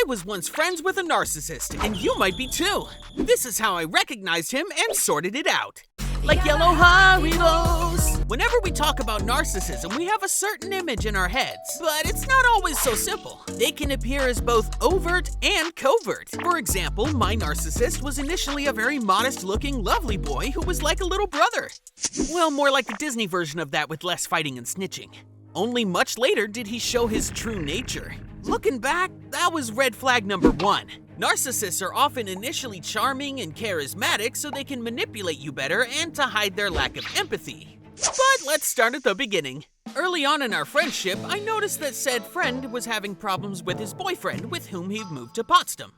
was once friends with a narcissist, and you might be too. This is how I recognized him and sorted it out. Like yellow Haribos. Whenever we talk about narcissism, we have a certain image in our heads, but it's not always so simple. They can appear as both overt and covert. For example, my narcissist was initially a very modest-looking, lovely boy who was like a little brother. Well, more like the Disney version of that with less fighting and snitching. Only much later did he show his true nature. Looking back, that was red flag number 1. Narcissists are often initially charming and charismatic so they can manipulate you better and to hide their lack of empathy. But let's start at the beginning. Early on in our friendship, I noticed that said friend was having problems with his boyfriend with whom he'd moved to Potsdam.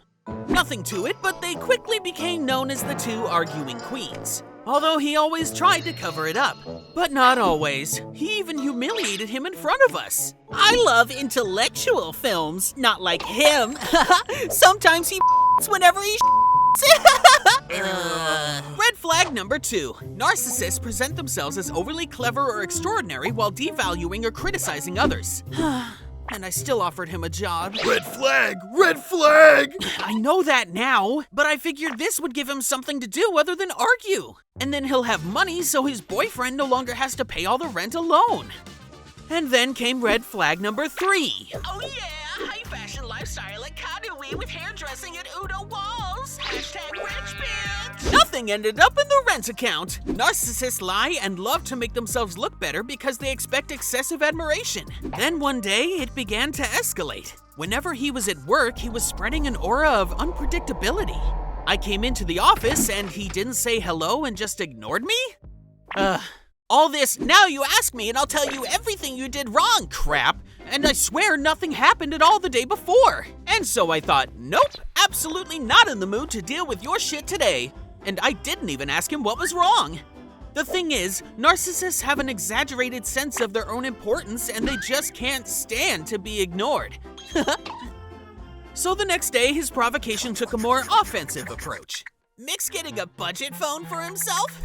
Nothing to it, but they quickly became known as the two arguing queens. Although he always tried to cover it up. But not always. He even humiliated him in front of us. I love intellectual films, not like him. Sometimes he whenever he Red flag number 2. Narcissists present themselves as overly clever or extraordinary while devaluing or criticizing others. And I still offered him a job. Red flag! Red flag! I know that now, but I figured this would give him something to do other than argue. And then he'll have money so his boyfriend no longer has to pay all the rent alone. And then came red flag number 3. Oh yeah, high fashion lifestyle at Kadui with hairdressing at Udo Walls. Hashtag rich bitch. Nothing ended up in the rent account. Narcissists lie and love to make themselves look better because they expect excessive admiration. Then one day, it began to escalate. Whenever he was at work, he was spreading an aura of unpredictability. I came into the office and he didn't say hello and just ignored me? All this, now you ask me and I'll tell you everything you did wrong crap, and I swear nothing happened at all the day before. And so I thought, nope, absolutely not in the mood to deal with your shit today. And I didn't even ask him what was wrong. The thing is, narcissists have an exaggerated sense of their own importance and they just can't stand to be ignored. So the next day, his provocation took a more offensive approach. Mick's getting a budget phone for himself?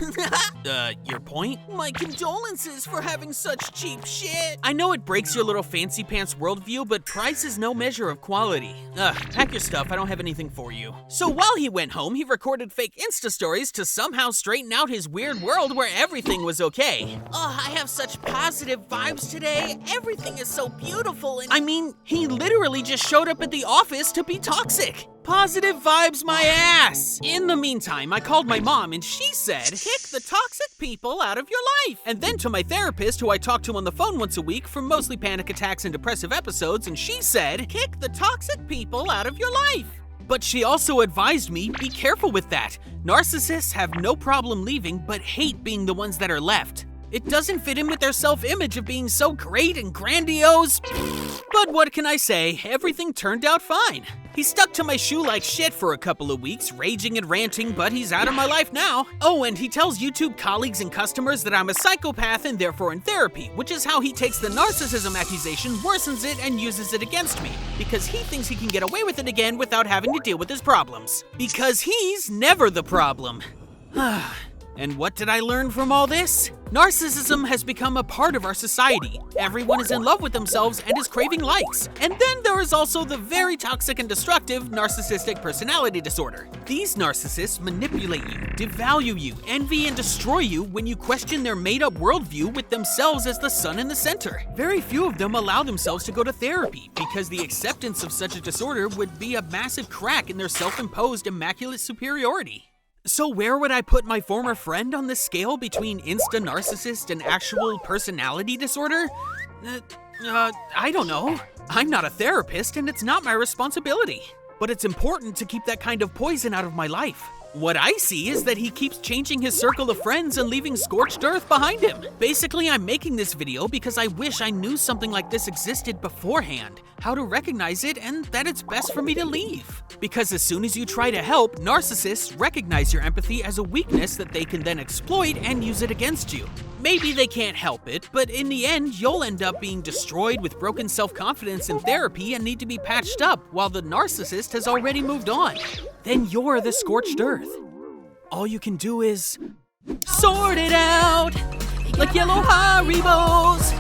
Your point? My condolences for having such cheap shit. I know it breaks your little fancy pants worldview, but price is no measure of quality. Pack your stuff, I don't have anything for you. So while he went home, he recorded fake Insta stories to somehow straighten out his weird world where everything was okay. Oh, I have such positive vibes today. Everything is so beautiful and— I mean, he literally just showed up at the office to be toxic. Positive vibes my ass! In the meantime, I called my mom and she said, kick the toxic people out of your life. And then to my therapist, who I talk to on the phone once a week for mostly panic attacks and depressive episodes, and she said, kick the toxic people out of your life. But she also advised me, be careful with that. Narcissists have no problem leaving, but hate being the ones that are left. It doesn't fit in with their self-image of being so great and grandiose. But what can I say? Everything turned out fine. He stuck to my shoe like shit for a couple of weeks, raging and ranting, but he's out of my life now. Oh, and he tells YouTube colleagues and customers that I'm a psychopath and therefore in therapy, which is how he takes the narcissism accusation, worsens it, and uses it against me, because he thinks he can get away with it again without having to deal with his problems. Because he's never the problem. And what did I learn from all this? Narcissism has become a part of our society. Everyone is in love with themselves and is craving likes. And then there is also the very toxic and destructive narcissistic personality disorder. These narcissists manipulate you, devalue you, envy and destroy you when you question their made-up worldview with themselves as the sun in the center. Very few of them allow themselves to go to therapy because the acceptance of such a disorder would be a massive crack in their self-imposed immaculate superiority. So where would I put my former friend on the scale between insta-narcissist and actual personality disorder? I don't know. I'm not a therapist and it's not my responsibility. But it's important to keep that kind of poison out of my life. What I see is that he keeps changing his circle of friends and leaving scorched earth behind him. Basically, I'm making this video because I wish I knew something like this existed beforehand, how to recognize it, and that it's best for me to leave. Because as soon as you try to help, narcissists recognize your empathy as a weakness that they can then exploit and use it against you. Maybe they can't help it, but in the end, you'll end up being destroyed with broken self-confidence in therapy and need to be patched up while the narcissist has already moved on. Then you're the scorched earth. All you can do is sort it out like yellow Haribos.